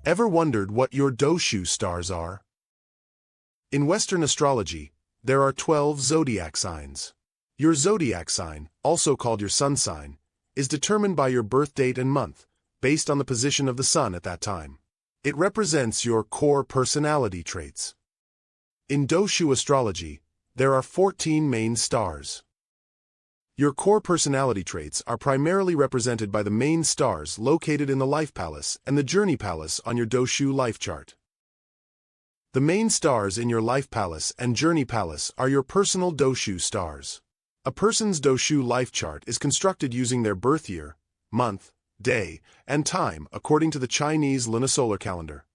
Ever wondered what your Doushu stars are? In Western astrology, there are 12 zodiac signs. Your zodiac sign, also called your sun sign, is determined by your birth date and month, based on the position of the sun at that time. It represents your core personality traits. In Doushu astrology, there are 14 main stars. Your core personality traits are primarily represented by the main stars located in the Life Palace and the Journey Palace on your Doushu Life Chart. The main stars in your Life Palace and Journey Palace are your Personal Doushu Stars. A person's Doushu Life Chart is constructed using their birth year, month, day, and time according to the Chinese lunisolar calendar.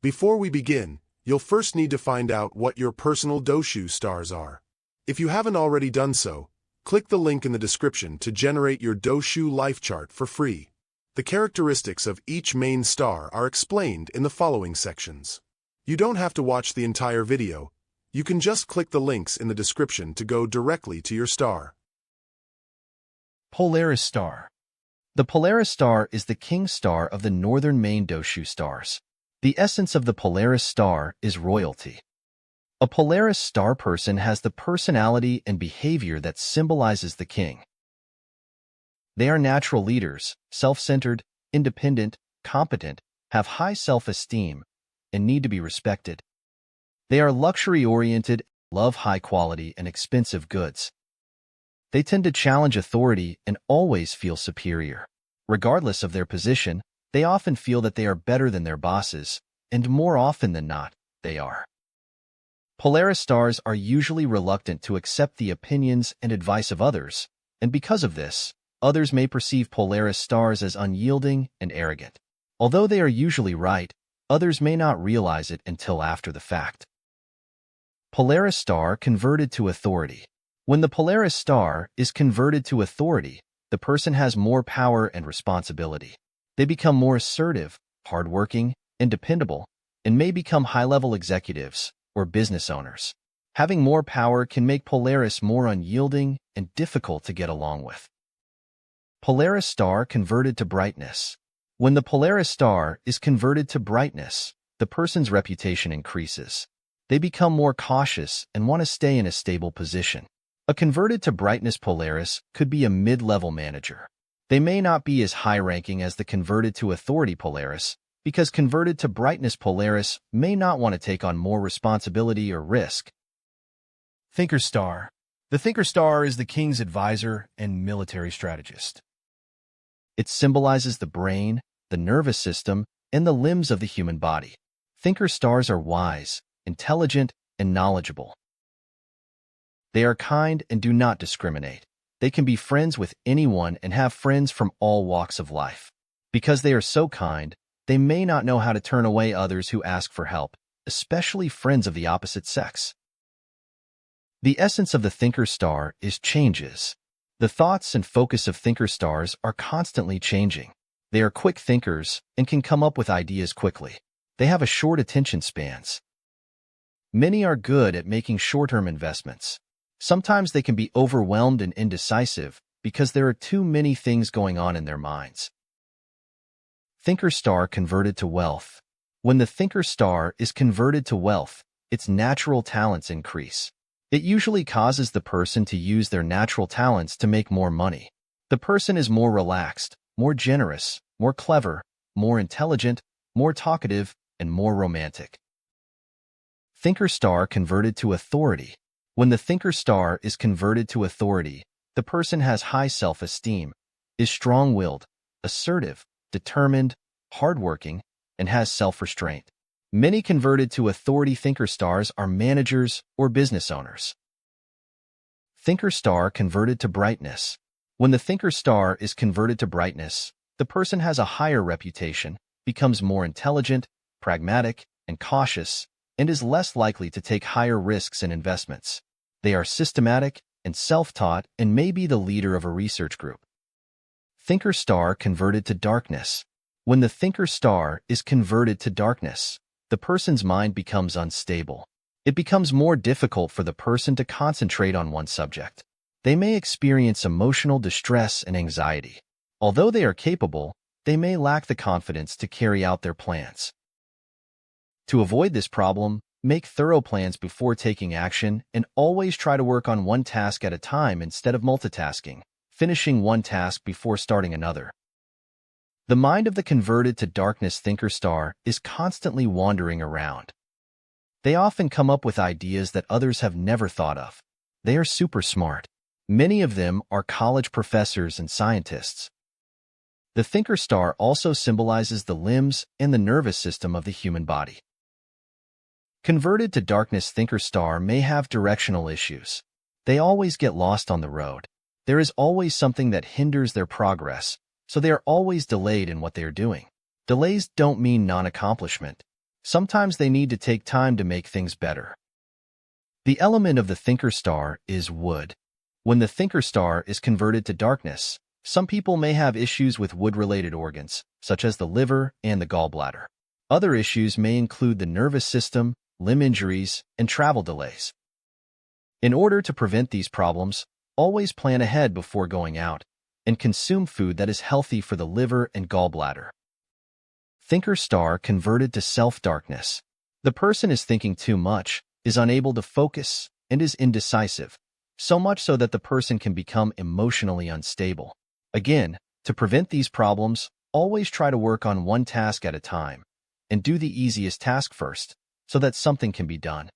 Before we begin, you'll first need to find out what your Personal Doushu Stars are. If you haven't already done so, click the link in the description to generate your Doushu Life Chart for free. The characteristics of each main star are explained in the following sections. You don't have to watch the entire video. You can just click the links in the description to go directly to your star. Polaris Star. The Polaris Star is the king star of the northern main Doushu stars. The essence of the Polaris Star is royalty. A Polaris Star person has the personality and behavior that symbolizes the king. They are natural leaders, self-centered, independent, competent, have high self-esteem, and need to be respected. They are luxury-oriented, love high quality and expensive goods. They tend to challenge authority and always feel superior. Regardless of their position, they often feel that they are better than their bosses, and more often than not, they are. Polaris stars are usually reluctant to accept the opinions and advice of others, and because of this, others may perceive Polaris stars as unyielding and arrogant. Although they are usually right, others may not realize it until after the fact. Polaris Star converted to authority. When the Polaris Star is converted to authority, the person has more power and responsibility. They become more assertive, hardworking, and dependable, and may become high-level executives or business owners. Having more power can make Polaris more unyielding and difficult to get along with. Polaris Star converted to brightness. When the Polaris Star is converted to brightness, the person's reputation increases. They become more cautious and want to stay in a stable position. A converted to brightness Polaris could be a mid-level manager. They may not be as high-ranking as the converted to authority Polaris, because converted to brightness Polaris may not want to take on more responsibility or risk. Thinker Star. The Thinker Star is the king's advisor and military strategist. It symbolizes the brain, the nervous system, and the limbs of the human body. Thinker stars are wise, intelligent, and knowledgeable. They are kind and do not discriminate. They can be friends with anyone and have friends from all walks of life. Because they are so kind, they may not know how to turn away others who ask for help, especially friends of the opposite sex. The essence of the Thinker Star is changes. The thoughts and focus of Thinker Stars are constantly changing. They are quick thinkers and can come up with ideas quickly. They have a short attention spans. Many are good at making short-term investments. Sometimes they can be overwhelmed and indecisive because there are too many things going on in their minds. Thinker Star converted to wealth. When the Thinker Star is converted to wealth, its natural talents increase. It usually causes the person to use their natural talents to make more money. The person is more relaxed, more generous, more clever, more intelligent, more talkative, and more romantic. Thinker Star converted to authority. When the Thinker Star is converted to authority, the person has high self-esteem, is strong-willed, assertive, determined, hardworking, and has self-restraint. Many converted to authority Thinker Stars are managers or business owners. Thinker Star converted to brightness. When the Thinker Star is converted to brightness, the person has a higher reputation, becomes more intelligent, pragmatic, and cautious, and is less likely to take higher risks in investments. They are systematic and self-taught and may be the leader of a research group. Thinker Star converted to darkness. When the Thinker Star is converted to darkness, the person's mind becomes unstable. It becomes more difficult for the person to concentrate on one subject. They may experience emotional distress and anxiety. Although they are capable, they may lack the confidence to carry out their plans. To avoid this problem, make thorough plans before taking action and always try to work on one task at a time instead of multitasking, finishing one task before starting another. The mind of the converted to darkness thinker star is constantly wandering around. They often come up with ideas that others have never thought of. They are super smart. Many of them are college professors and scientists. The thinker star also symbolizes the limbs and the nervous system of the human body. Converted to darkness thinker star may have directional issues. They always get lost on the road. There is always something that hinders their progress, so they are always delayed in what they are doing. Delays don't mean non-accomplishment. Sometimes they need to take time to make things better. The element of the thinker star is wood. When the thinker star is converted to darkness, some people may have issues with wood-related organs, such as the liver and the gallbladder. Other issues may include the nervous system, limb injuries, and travel delays. In order to prevent these problems, always plan ahead before going out, and consume food that is healthy for the liver and gallbladder. Thinker star converted to self-darkness. The person is thinking too much, is unable to focus, and is indecisive, so much so that the person can become emotionally unstable. Again, to prevent these problems, always try to work on one task at a time, and do the easiest task first, so that something can be done.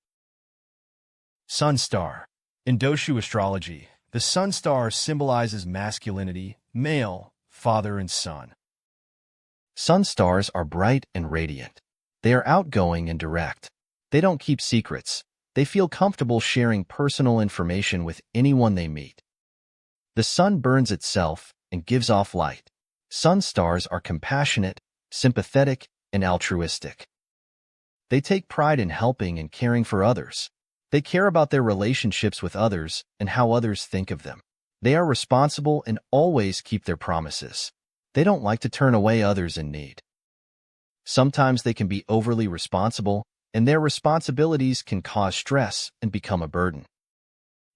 Sun star. In Doushu Astrology, the sun star symbolizes masculinity, male, father, and son. Sun stars are bright and radiant. They are outgoing and direct. They don't keep secrets. They feel comfortable sharing personal information with anyone they meet. The sun burns itself and gives off light. Sun stars are compassionate, sympathetic, and altruistic. They take pride in helping and caring for others. They care about their relationships with others and how others think of them. They are responsible and always keep their promises. They don't like to turn away others in need. Sometimes they can be overly responsible, and their responsibilities can cause stress and become a burden.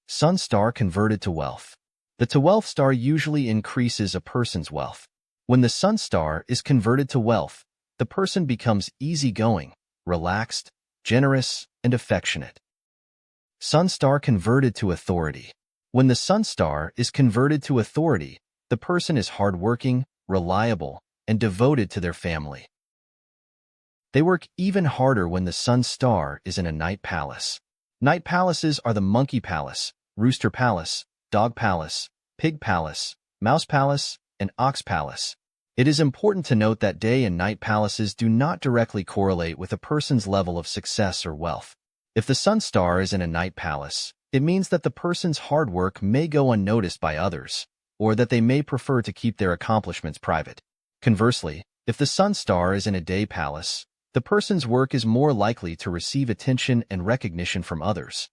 Sun star converted to wealth. The to wealth star usually increases a person's wealth. When the sun star is converted to wealth, the person becomes easygoing, relaxed, generous, and affectionate. Sun star converted to authority. When the sun star is converted to authority, the person is hardworking, reliable, and devoted to their family. They work even harder when the sun star is in a night palace. Night palaces are the monkey palace, rooster palace, dog palace, pig palace, mouse palace, and ox palace. It is important to note that day and night palaces do not directly correlate with a person's level of success or wealth. If the sun star is in a night palace, it means that the person's hard work may go unnoticed by others, or that they may prefer to keep their accomplishments private. Conversely, if the sun star is in a day palace, the person's work is more likely to receive attention and recognition from others.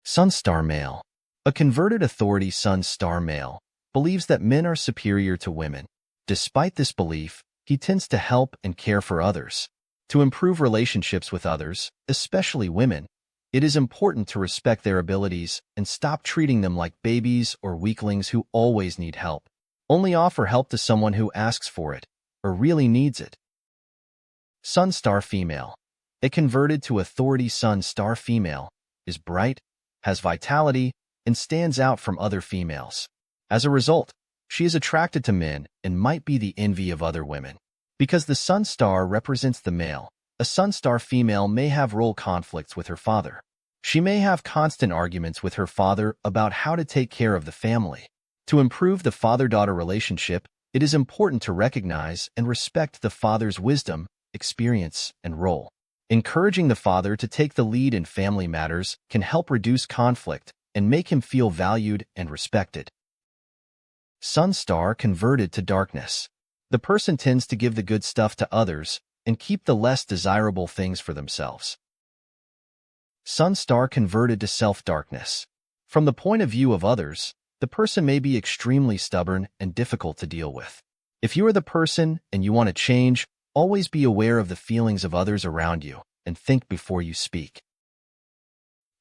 Sun star male. A converted authority sun star male believes that men are superior to women. Despite this belief, he tends to help and care for others. To improve relationships with others, especially women, it is important to respect their abilities and stop treating them like babies or weaklings who always need help. Only offer help to someone who asks for it or really needs it. Sun star female. A converted to authority sun star female is bright, has vitality, and stands out from other females. As a result, she is attracted to men and might be the envy of other women. Because the sun star represents the male, a sun star female may have role conflicts with her father. She may have constant arguments with her father about how to take care of the family. To improve the father-daughter relationship, it is important to recognize and respect the father's wisdom, experience, and role. Encouraging the father to take the lead in family matters can help reduce conflict and make him feel valued and respected. Sun star converted to darkness. The person tends to give the good stuff to others and keep the less desirable things for themselves. Sun star converted to self-darkness. From the point of view of others, the person may be extremely stubborn and difficult to deal with. If you are the person and you want to change, always be aware of the feelings of others around you and think before you speak.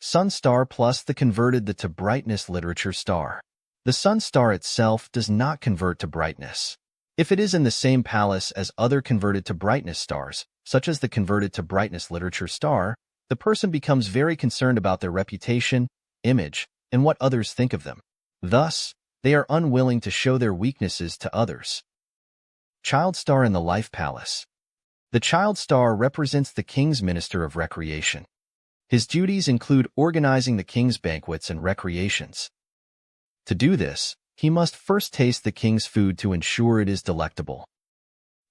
Sun star plus the converted to brightness literature star. The sun star itself does not convert to brightness. If it is in the same palace as other converted to brightness stars, such as the converted to brightness literature star, the person becomes very concerned about their reputation, image, and what others think of them. Thus, they are unwilling to show their weaknesses to others. Child star in the life palace. The child star represents the king's minister of recreation. His duties include organizing the king's banquets and recreations. To do this, he must first taste the king's food to ensure it is delectable.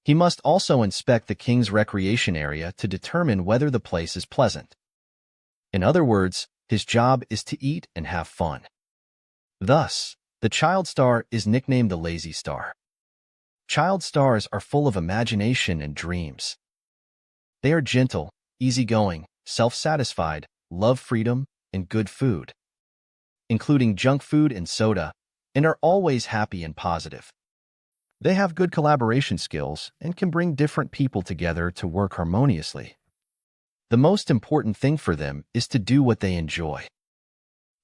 He must also inspect the king's recreation area to determine whether the place is pleasant. In other words, his job is to eat and have fun. Thus, the child star is nicknamed the lazy star. Child stars are full of imagination and dreams. They are gentle, easygoing, self-satisfied, love freedom, and good food, including junk food and soda, and are always happy and positive. They have good collaboration skills and can bring different people together to work harmoniously. The most important thing for them is to do what they enjoy.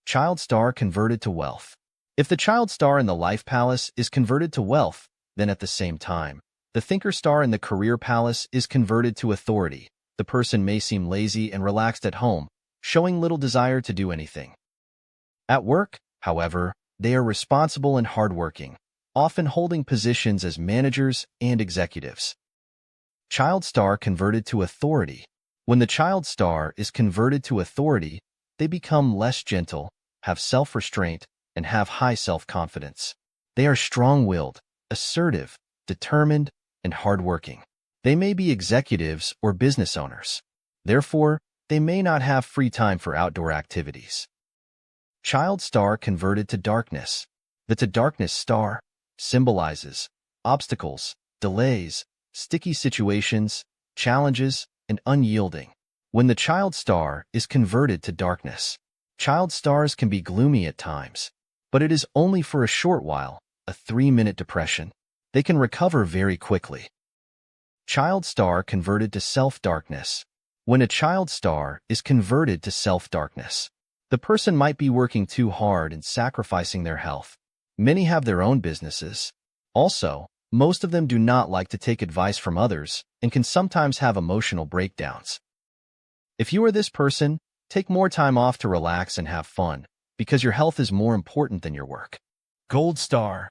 Child star converted to wealth. If the child star in the life palace is converted to wealth, then at the same time, the thinker star in the career palace is converted to authority. The person may seem lazy and relaxed at home, showing little desire to do anything. At work, however, they are responsible and hardworking, often holding positions as managers and executives. Child star converted to authority. When the child star is converted to authority, they become less gentle, have self-restraint, and have high self-confidence. They are strong-willed, assertive, determined, and hardworking. They may be executives or business owners. Therefore, they may not have free time for outdoor activities. Child star converted to darkness. The to darkness star symbolizes obstacles, delays, sticky situations, challenges, and unyielding. When the child star is converted to darkness, child stars can be gloomy at times, but it is only for a short while, a 3-minute depression. They can recover very quickly. Child star converted to self-darkness. When a child star is converted to self-darkness, the person might be working too hard and sacrificing their health. Many have their own businesses. Also, most of them do not like to take advice from others and can sometimes have emotional breakdowns. If you are this person, take more time off to relax and have fun, because your health is more important than your work. Gold star.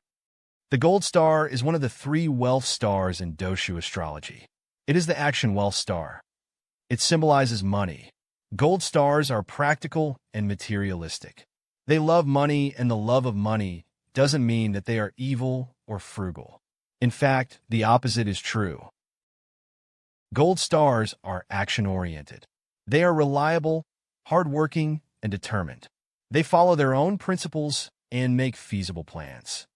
The gold star is one of the 3 wealth stars in Doushu Astrology. It is the action wealth star. It symbolizes money. Gold stars are practical and materialistic. They love money, and the love of money doesn't mean that they are evil or frugal. In fact, the opposite is true. Gold stars are action-oriented. They are reliable, hardworking, and determined. They follow their own principles and make feasible plans.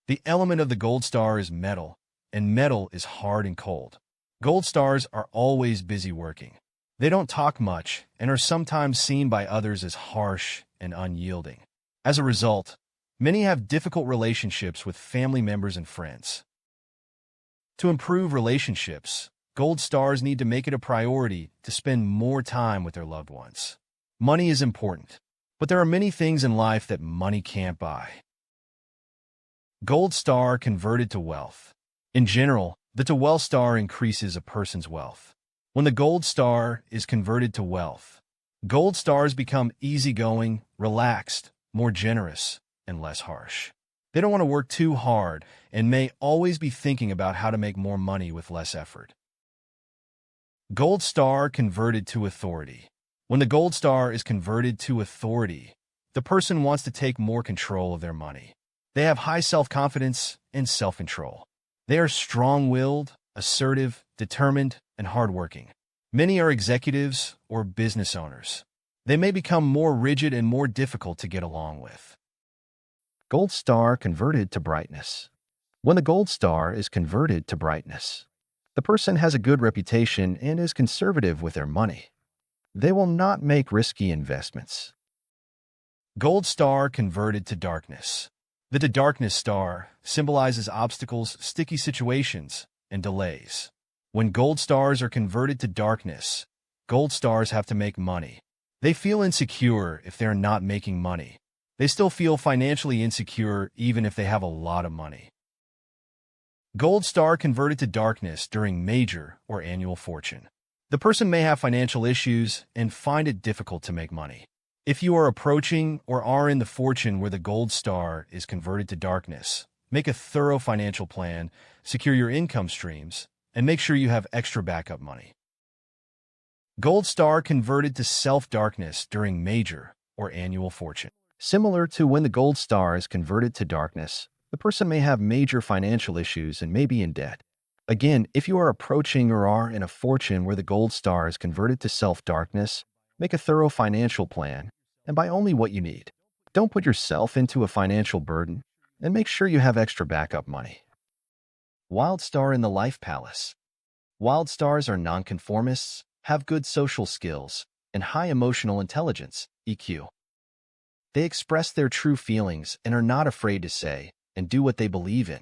The element of the gold star is metal, and metal is hard and cold. Gold stars are always busy working. They don't talk much and are sometimes seen by others as harsh and unyielding. As a result, many have difficult relationships with family members and friends. To improve relationships, gold stars need to make it a priority to spend more time with their loved ones. Money is important, but there are many things in life that money can't buy. Gold star converted to wealth. In general, the to wealth star increases a person's wealth. When the gold star is converted to wealth, gold stars become easygoing, relaxed, more generous, and less harsh. They don't want to work too hard and may always be thinking about how to make more money with less effort. Gold star converted to authority. When the gold star is converted to authority, the person wants to take more control of their money. They have high self-confidence and self-control. They are strong-willed, assertive, determined, and hardworking. Many are executives or business owners. They may become more rigid and more difficult to get along with. Gold star converted to brightness. When the gold star is converted to brightness, the person has a good reputation and is conservative with their money. They will not make risky investments. Gold star converted to darkness. The to darkness star symbolizes obstacles, sticky situations, and delays. When gold stars are converted to darkness, gold stars have to make money. They feel insecure if they're not making money. They still feel financially insecure even if they have a lot of money. Gold star converted to darkness during major or annual fortune. The person may have financial issues and find it difficult to make money. If you are approaching or are in the fortune where the gold star is converted to darkness, make a thorough financial plan, secure your income streams, and make sure you have extra backup money. Gold star converted to self-darkness during major or annual fortune. Similar to when the gold star is converted to darkness, the person may have major financial issues and may be in debt. Again, if you are approaching or are in a fortune where the gold star is converted to self-darkness, make a thorough financial plan and buy only what you need. Don't put yourself into a financial burden, and make sure you have extra backup money. Wild star in the life palace. Wild stars are nonconformists, have good social skills, and high emotional intelligence, EQ. They express their true feelings and are not afraid to say and do what they believe in.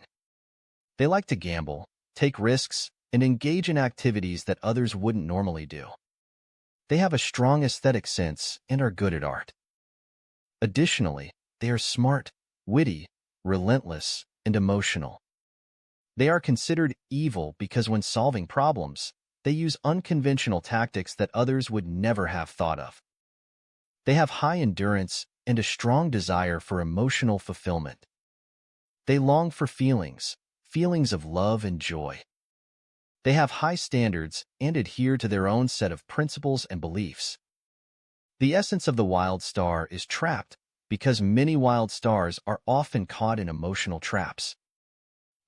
They like to gamble, take risks, and engage in activities that others wouldn't normally do. They have a strong aesthetic sense and are good at art. Additionally, they are smart, witty, relentless, and emotional. They are considered evil because when solving problems, they use unconventional tactics that others would never have thought of. They have high endurance and a strong desire for emotional fulfillment. They long for feelings of love and joy. They have high standards and adhere to their own set of principles and beliefs. The essence of the wild star is trapped because many wild stars are often caught in emotional traps.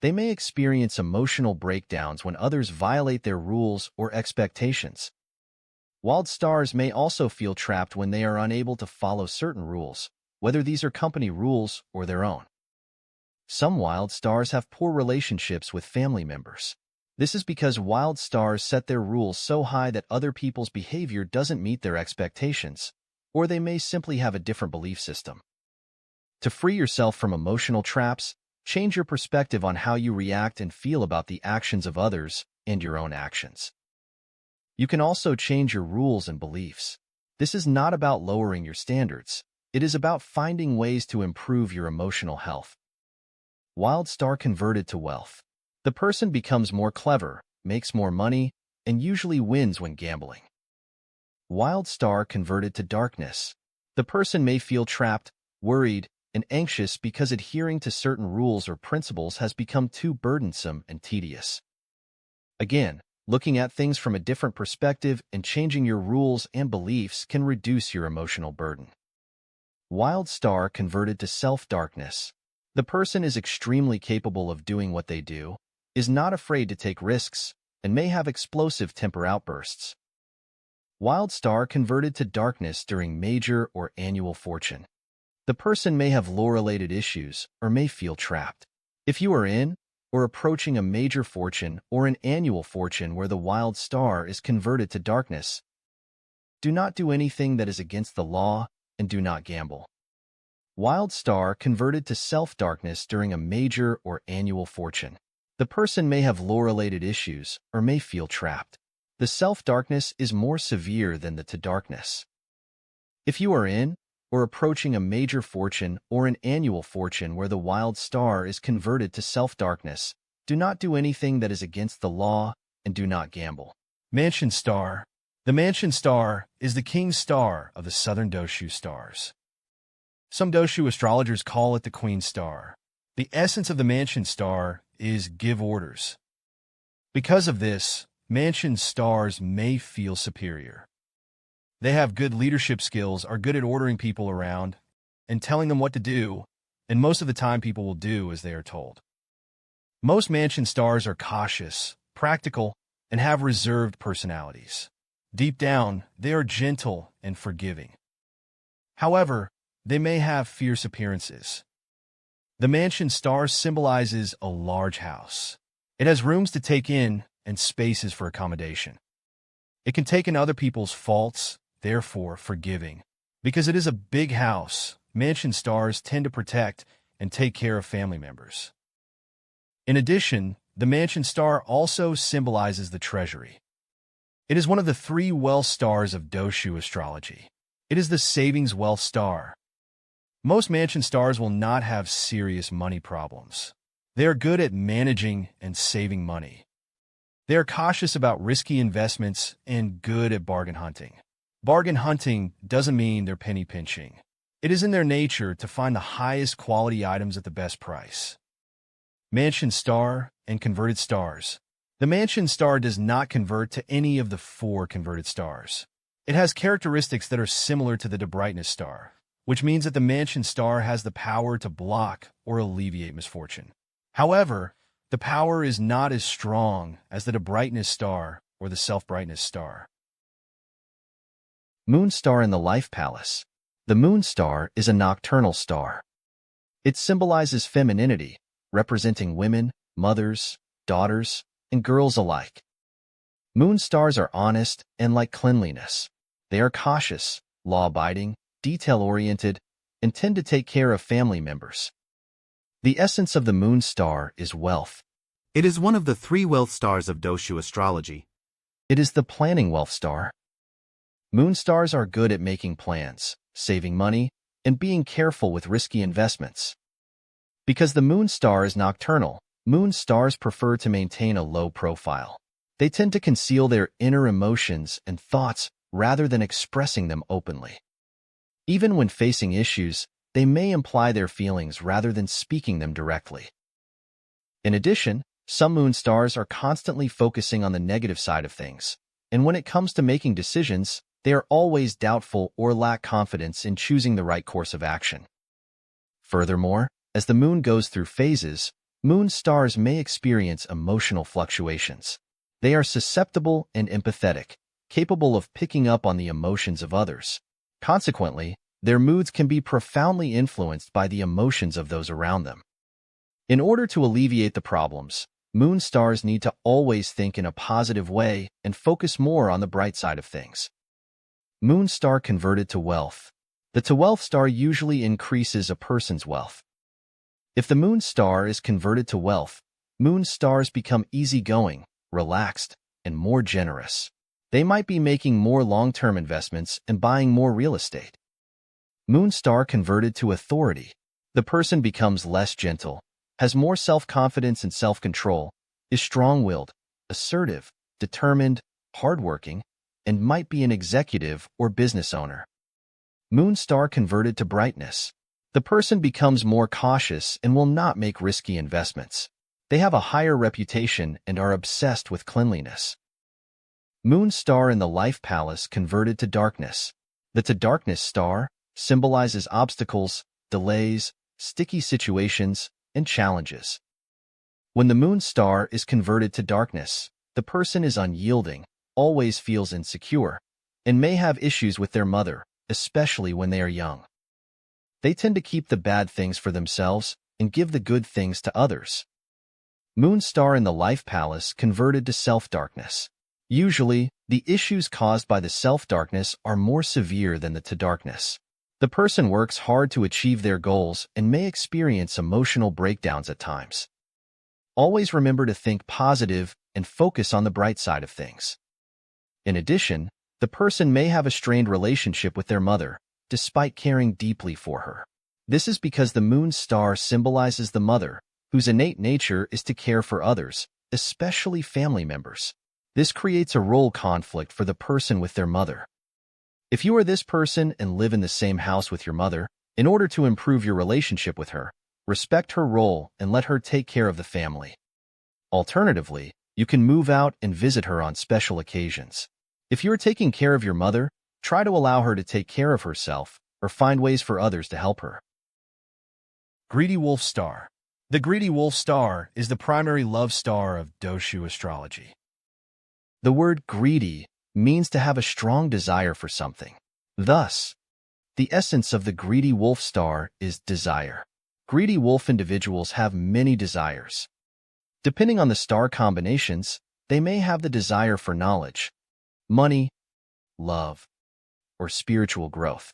They may experience emotional breakdowns when others violate their rules or expectations. Wild stars may also feel trapped when they are unable to follow certain rules, whether these are company rules or their own. Some wild stars have poor relationships with family members. This is because wild stars set their rules so high that other people's behavior doesn't meet their expectations, or they may simply have a different belief system. To free yourself from emotional traps, change your perspective on how you react and feel about the actions of others and your own actions. You can also change your rules and beliefs. This is not about lowering your standards. It is about finding ways to improve your emotional health. Wild star converted to wealth. The person becomes more clever, makes more money, and usually wins when gambling. Wild star converted to darkness. The person may feel trapped, worried, and anxious because adhering to certain rules or principles has become too burdensome and tedious. Again, looking at things from a different perspective and changing your rules and beliefs can reduce your emotional burden. Wild star converted to self-darkness. The person is extremely capable of doing what they do, is not afraid to take risks, and may have explosive temper outbursts. Wild star converted to darkness during major or annual fortune. The person may have law-related issues or may feel trapped. If you are in or approaching a major fortune or an annual fortune where the wild star is converted to darkness, do not do anything that is against the law and do not gamble. Wild star converted to self-darkness during a major or annual fortune. The person may have law-related issues or may feel trapped. The self-darkness is more severe than the to darkness. If you are in or approaching a major fortune or an annual fortune where the wild star is converted to self-darkness, do not do anything that is against the law and do not gamble. Mansion star. The Mansion star is the king star of the southern Doushu stars. Some Doushu astrologers call it the queen star. The essence of the Mansion star is give orders. Because of this, Mansion stars may feel superior. They have good leadership skills, are good at ordering people around and telling them what to do, and most of the time people will do as they are told. Most Mansion stars are cautious, practical, and have reserved personalities. Deep down, they are gentle and forgiving. However, they may have fierce appearances. The Mansion star symbolizes a large house. It has rooms to take in and spaces for accommodation. It can take in other people's faults, therefore forgiving. Because it is a big house, Mansion stars tend to protect and take care of family members. In addition, the Mansion star also symbolizes the treasury. It is one of the 3 wealth stars of Doushu astrology. It is the savings wealth star. Most Mansion stars will not have serious money problems. They are good at managing and saving money. They are cautious about risky investments and good at bargain hunting. Bargain hunting doesn't mean they're penny pinching. It is in their nature to find the highest quality items at the best price. Mansion Star and Converted Stars. The Mansion Star does not convert to any of the 4 converted stars. It has characteristics that are similar to the Brightness Star, which means that the Mansion Star has the power to block or alleviate misfortune. However, the power is not as strong as the Brightness Star or the Self-Brightness Star. Moon Star in the Life Palace. The Moon Star is a nocturnal star. It symbolizes femininity, representing women, mothers, daughters, and girls alike. Moon stars are honest and like cleanliness. They are cautious, law-abiding, detail-oriented, and tend to take care of family members. The essence of the Moon Star is wealth. It is one of the 3 wealth stars of Doushu Astrology. It is the planning wealth star. Moon stars are good at making plans, saving money, and being careful with risky investments. Because the Moon Star is nocturnal, Moon stars prefer to maintain a low profile. They tend to conceal their inner emotions and thoughts rather than expressing them openly. Even when facing issues, they may imply their feelings rather than speaking them directly. In addition, some Moon stars are constantly focusing on the negative side of things, and when it comes to making decisions, they are always doubtful or lack confidence in choosing the right course of action. Furthermore, as the moon goes through phases, Moon stars may experience emotional fluctuations. They are susceptible and empathetic, capable of picking up on the emotions of others. Consequently, their moods can be profoundly influenced by the emotions of those around them. In order to alleviate the problems, Moon stars need to always think in a positive way and focus more on the bright side of things. Moon Star converted to wealth. The wealth star usually increases a person's wealth. If the Moon Star is converted to wealth, Moon stars become easygoing, relaxed, and more generous. They might be making more long-term investments and buying more real estate. Moon Star converted to authority. The person becomes less gentle, has more self-confidence and self-control, is strong-willed, assertive, determined, hardworking, and might be an executive or business owner. Moon Star converted to brightness. The person becomes more cautious and will not make risky investments. They have a higher reputation and are obsessed with cleanliness. Moon Star in the Life Palace converted to darkness. The darkness star symbolizes obstacles, delays, sticky situations, and challenges. When the Moon Star is converted to darkness, the person is unyielding, always feels insecure, and may have issues with their mother, especially when they are young. They tend to keep the bad things for themselves and give the good things to others. Moon Star in the Life Palace converted to self-darkness. Usually, the issues caused by the self-darkness are more severe than the darkness. The person works hard to achieve their goals and may experience emotional breakdowns at times. Always remember to think positive and focus on the bright side of things. In addition, the person may have a strained relationship with their mother, despite caring deeply for her. This is because the Moon Star symbolizes the mother, whose innate nature is to care for others, especially family members. This creates a role conflict for the person with their mother. If you are this person and live in the same house with your mother, in order to improve your relationship with her, respect her role and let her take care of the family. Alternatively, you can move out and visit her on special occasions. If you are taking care of your mother, try to allow her to take care of herself or find ways for others to help her. Greedy Wolf Star. The Greedy Wolf Star is the primary love star of Doushu Astrology. The word greedy means to have a strong desire for something. Thus, the essence of the Greedy Wolf Star is desire. Greedy wolf individuals have many desires. Depending on the star combinations, they may have the desire for knowledge, money, love, or spiritual growth.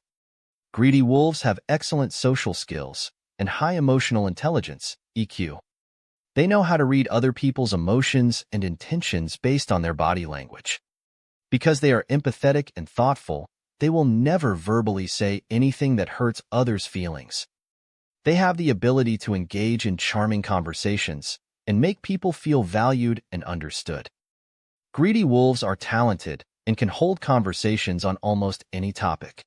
Greedy wolves have excellent social skills and high emotional intelligence, EQ. They know how to read other people's emotions and intentions based on their body language. Because they are empathetic and thoughtful, they will never verbally say anything that hurts others' feelings. They have the ability to engage in charming conversations and make people feel valued and understood. Greedy wolves are talented and can hold conversations on almost any topic.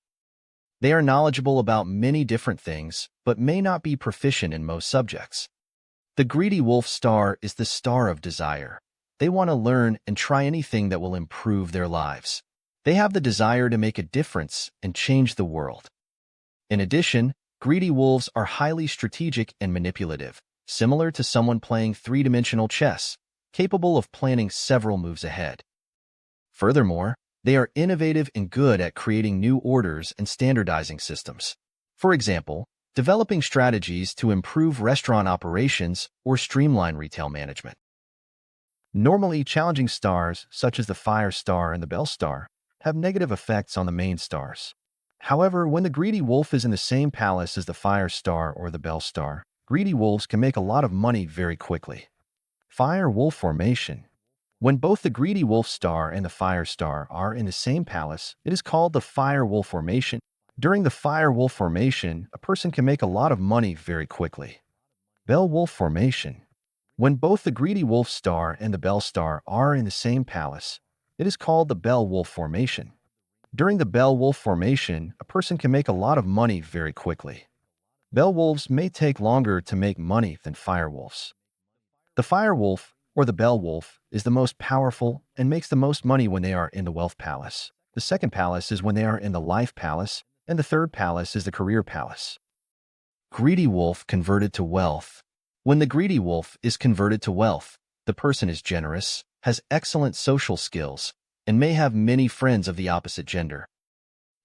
They are knowledgeable about many different things, but may not be proficient in most subjects. The greedy wolf star is the star of desire. They want to learn and try anything that will improve their lives. They have the desire to make a difference and change the world. In addition, greedy wolves are highly strategic and manipulative, similar to someone playing three-dimensional chess, capable of planning several moves ahead. Furthermore, they are innovative and good at creating new orders and standardizing systems. For example, developing strategies to improve restaurant operations or streamline retail management. Normally, challenging stars, such as the Fire Star and the Bell Star, have negative effects on the main stars. However, when the greedy wolf is in the same palace as the Fire Star or the Bell Star, greedy wolves can make a lot of money very quickly. Fire wolf formation. When both the greedy wolf star and the Fire Star are in the same palace, it is called the fire wolf formation. During the fire wolf formation, a person can make a lot of money very quickly. Bell wolf formation. When both the greedy wolf star and the Bell Star are in the same palace, it is called the bell wolf formation. During the bell wolf formation, a person can make a lot of money very quickly. Bell wolves may take longer to make money than fire wolves. The fire wolf, or the bell wolf, is the most powerful and makes the most money when they are in the wealth palace. The second palace is when they are in the life palace, and the third palace is the career palace. Greedy wolf converted to wealth. When the greedy wolf is converted to wealth, the person is generous, has excellent social skills, and may have many friends of the opposite gender.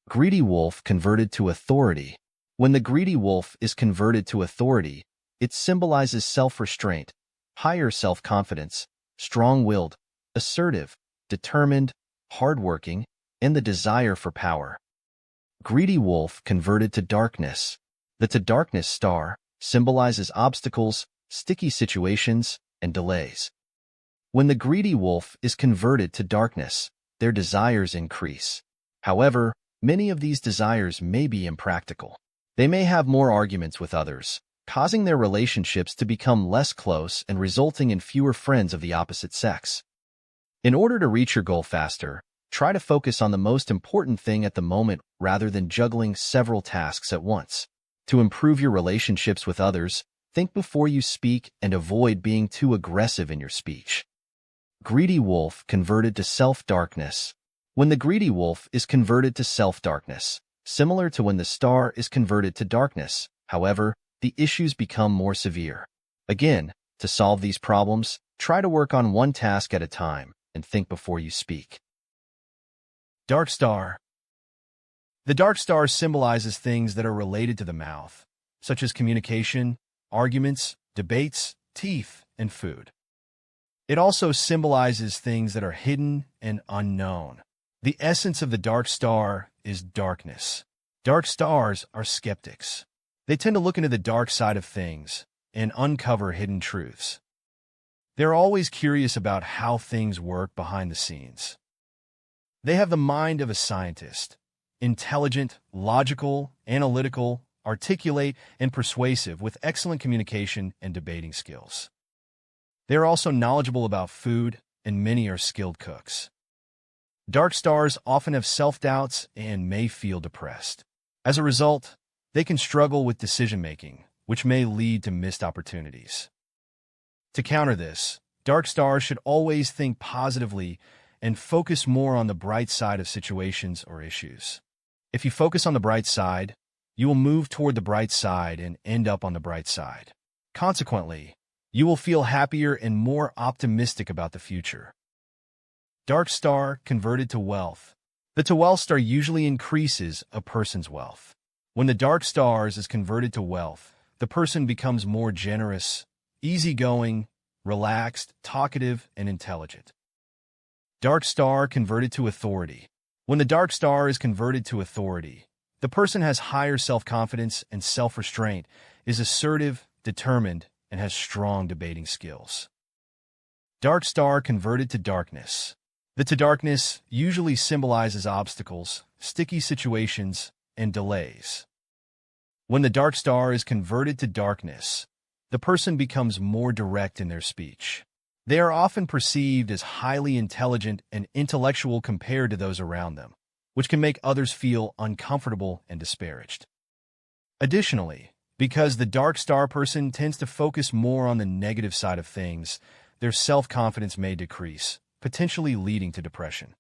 Greedy wolf converted to authority. When the greedy wolf is converted to authority, it symbolizes self-restraint, higher self-confidence, strong-willed, assertive, determined, hardworking, and the desire for power. Greedy wolf converted to darkness. The to darkness star symbolizes obstacles, sticky situations, and delays. When the greedy wolf is converted to darkness, their desires increase. However, many of these desires may be impractical. They may have more arguments with others, causing their relationships to become less close and resulting in fewer friends of the opposite sex. In order to reach your goal faster, try to focus on the most important thing at the moment rather than juggling several tasks at once. To improve your relationships with others, think before you speak and avoid being too aggressive in your speech. Greedy wolf converted to self-darkness. When the greedy wolf is converted to self-darkness, similar to when the star is converted to darkness, however, the issues become more severe. Again, to solve these problems, try to work on one task at a time and think before you speak. Dark star. The dark star symbolizes things that are related to the mouth, such as communication, arguments, debates, teeth, and food. It also symbolizes things that are hidden and unknown. The essence of the dark star is darkness. Dark stars are skeptics. They tend to look into the dark side of things and uncover hidden truths. They're always curious about how things work behind the scenes. They have the mind of a scientist. Intelligent, logical, analytical, articulate, and persuasive with excellent communication and debating skills. They are also knowledgeable about food, and many are skilled cooks. Dark stars often have self-doubts and may feel depressed. As a result, they can struggle with decision-making, which may lead to missed opportunities. To counter this, dark stars should always think positively and focus more on the bright side of situations or issues. If you focus on the bright side, you will move toward the bright side and end up on the bright side. Consequently, you will feel happier and more optimistic about the future. Dark star converted to wealth. The to wealth star usually increases a person's wealth. When the dark stars is converted to wealth, the person becomes more generous, easygoing, relaxed, talkative, and intelligent. Dark star converted to authority. When the dark star is converted to authority, the person has higher self-confidence and self-restraint, is assertive, determined, and has strong debating skills. Dark star converted to darkness. The to darkness usually symbolizes obstacles, sticky situations, and delays. When the dark star is converted to darkness, the person becomes more direct in their speech. They are often perceived as highly intelligent and intellectual compared to those around them, which can make others feel uncomfortable and disparaged. Additionally, because the dark star person tends to focus more on the negative side of things, their self-confidence may decrease, potentially leading to depression.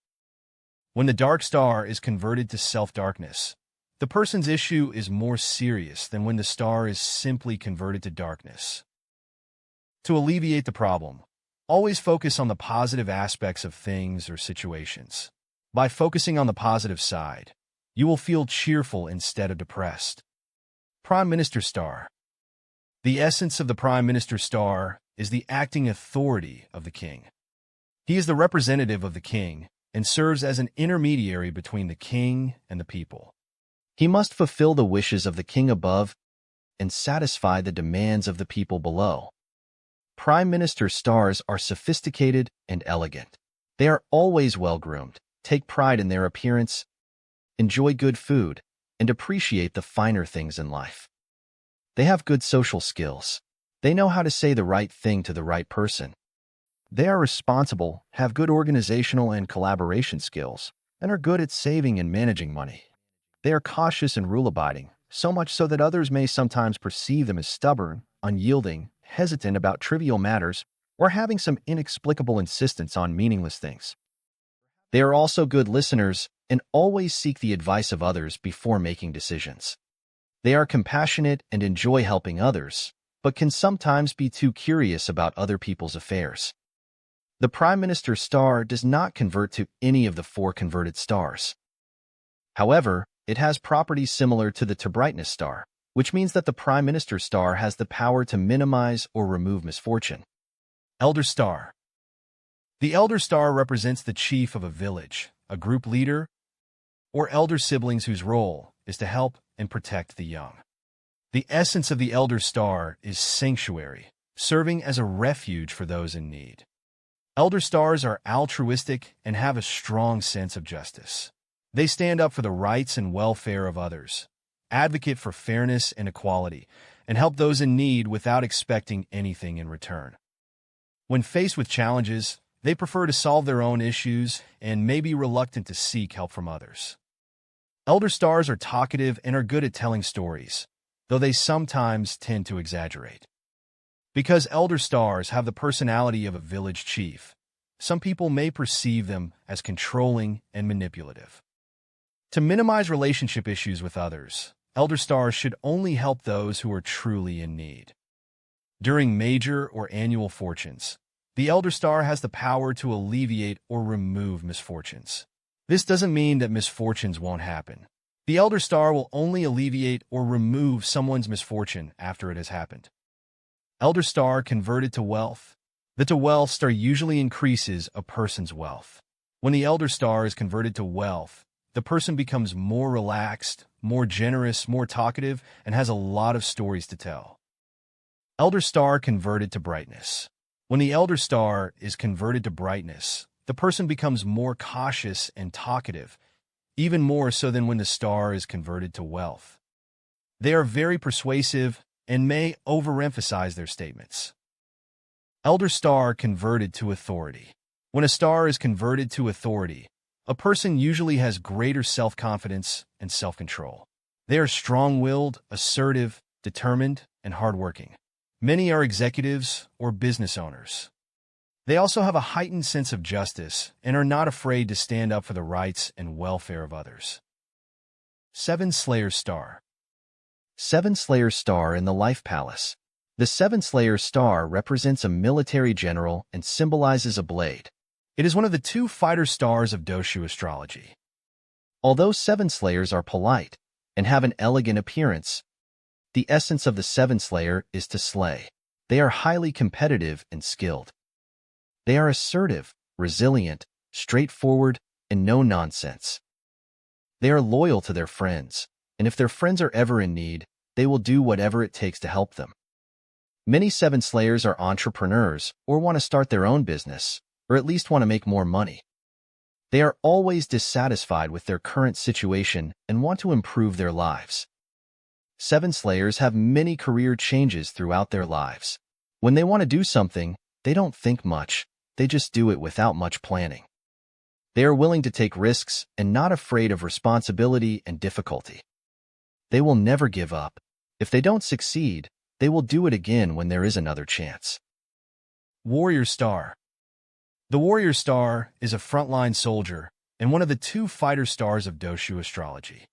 When the dark star is converted to self-darkness, the person's issue is more serious than when the star is simply converted to darkness. To alleviate the problem, always focus on the positive aspects of things or situations. By focusing on the positive side, you will feel cheerful instead of depressed. Prime Minister Star. The essence of the Prime Minister Star is the acting authority of the king. He is the representative of the king and serves as an intermediary between the king and the people. He must fulfill the wishes of the king above and satisfy the demands of the people below. Prime Minister stars are sophisticated and elegant. They are always well-groomed, take pride in their appearance, enjoy good food, and appreciate the finer things in life. They have good social skills. They know how to say the right thing to the right person. They are responsible, have good organizational and collaboration skills, and are good at saving and managing money. They are cautious and rule-abiding, so much so that others may sometimes perceive them as stubborn, unyielding, hesitant about trivial matters, or having some inexplicable insistence on meaningless things. They are also good listeners and always seek the advice of others before making decisions. They are compassionate and enjoy helping others, but can sometimes be too curious about other people's affairs. The Prime Minister star does not convert to any of the 4 converted stars. However, it has properties similar to the brightness star, which means that the Prime Minister star has the power to minimize or remove misfortune. Elder Star. The Elder Star represents the chief of a village, a group leader, or elder siblings whose role is to help and protect the young. The essence of the Elder Star is sanctuary, serving as a refuge for those in need. Elder Stars are altruistic and have a strong sense of justice. They stand up for the rights and welfare of others, advocate for fairness and equality, and help those in need without expecting anything in return. When faced with challenges, they prefer to solve their own issues and may be reluctant to seek help from others. Elder Stars are talkative and are good at telling stories, though they sometimes tend to exaggerate. Because Elder Stars have the personality of a village chief, some people may perceive them as controlling and manipulative. To minimize relationship issues with others, Elder Stars should only help those who are truly in need. During major or annual fortunes, the Elder Star has the power to alleviate or remove misfortunes. This doesn't mean that misfortunes won't happen. The Elder Star will only alleviate or remove someone's misfortune after it has happened. Elder Star converted to wealth. The wealth star usually increases a person's wealth. When the Elder Star is converted to wealth, the person becomes more relaxed, more generous, more talkative, and has a lot of stories to tell. Elder Star converted to brightness. When the Elder Star is converted to brightness, the person becomes more cautious and talkative, even more so than when the star is converted to wealth. They are very persuasive and may overemphasize their statements. Elder Star converted to authority. When a star is converted to authority, a person usually has greater self-confidence and self-control. They are strong-willed, assertive, determined, and hardworking. Many are executives or business owners. They also have a heightened sense of justice and are not afraid to stand up for the rights and welfare of others. 7 Slayer Star. 7 Slayer Star in the Life Palace. The 7 Slayer Star represents a military general and symbolizes a blade. It is one of the 2 fighter stars of Doushu Astrology. Although 7 Slayers are polite and have an elegant appearance, the essence of the 7 Slayer is to slay. They are highly competitive and skilled. They are assertive, resilient, straightforward, and no-nonsense. They are loyal to their friends, and if their friends are ever in need, they will do whatever it takes to help them. Many 7 Slayers are entrepreneurs or want to start their own business, or at least want to make more money. They are always dissatisfied with their current situation and want to improve their lives. Seven Slayers have many career changes throughout their lives. When they want to do something, they don't think much, they just do it without much planning. They are willing to take risks and not afraid of responsibility and difficulty. They will never give up. If they don't succeed, they will do it again when there is another chance. Warrior Star. The Warrior Star is a frontline soldier and one of the two fighter stars of Doushu Astrology.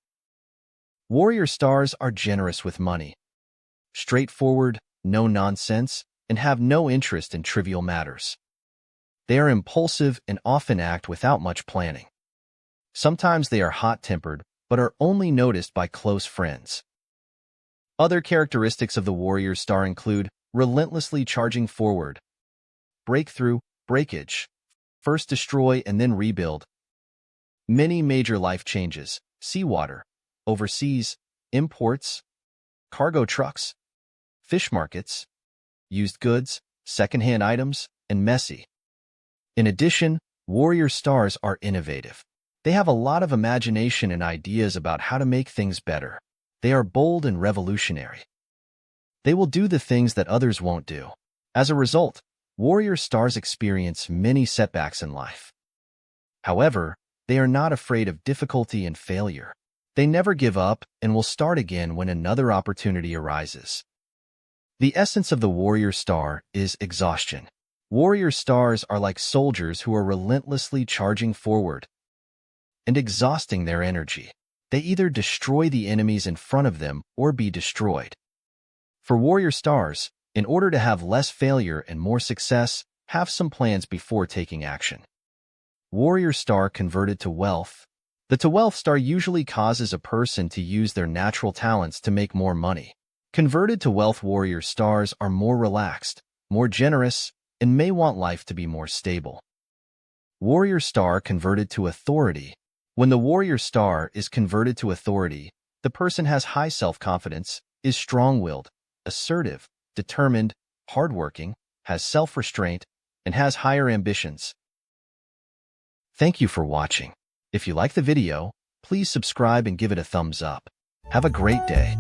Warrior Stars are generous with money, straightforward, no nonsense, and have no interest in trivial matters. They are impulsive and often act without much planning. Sometimes they are hot-tempered, but are only noticed by close friends. Other characteristics of the Warrior Star include relentlessly charging forward, breakthrough, breakage, first destroy and then rebuild, many major life changes, seawater, overseas, imports, cargo trucks, fish markets, used goods, secondhand items, and messy. In addition, Warrior Stars are innovative. They have a lot of imagination and ideas about how to make things better. They are bold and revolutionary. They will do the things that others won't do. As a result, Warrior Stars experience many setbacks in life. However, they are not afraid of difficulty and failure. They never give up and will start again when another opportunity arises. The essence of the Warrior Star is exhaustion. Warrior Stars are like soldiers who are relentlessly charging forward and exhausting their energy. They either destroy the enemies in front of them or be destroyed. For Warrior Stars, in order to have less failure and more success, have some plans before taking action. Warrior Star converted to wealth. The to wealth star usually causes a person to use their natural talents to make more money. Converted to wealth Warrior Stars are more relaxed, more generous, and may want life to be more stable. Warrior Star converted to authority. When the Warrior Star is converted to authority, the person has high self-confidence, is strong-willed, assertive, determined, hardworking, has self-restraint, and has higher ambitions. Thank you for watching. If you like the video, please subscribe and give it a thumbs up. Have a great day.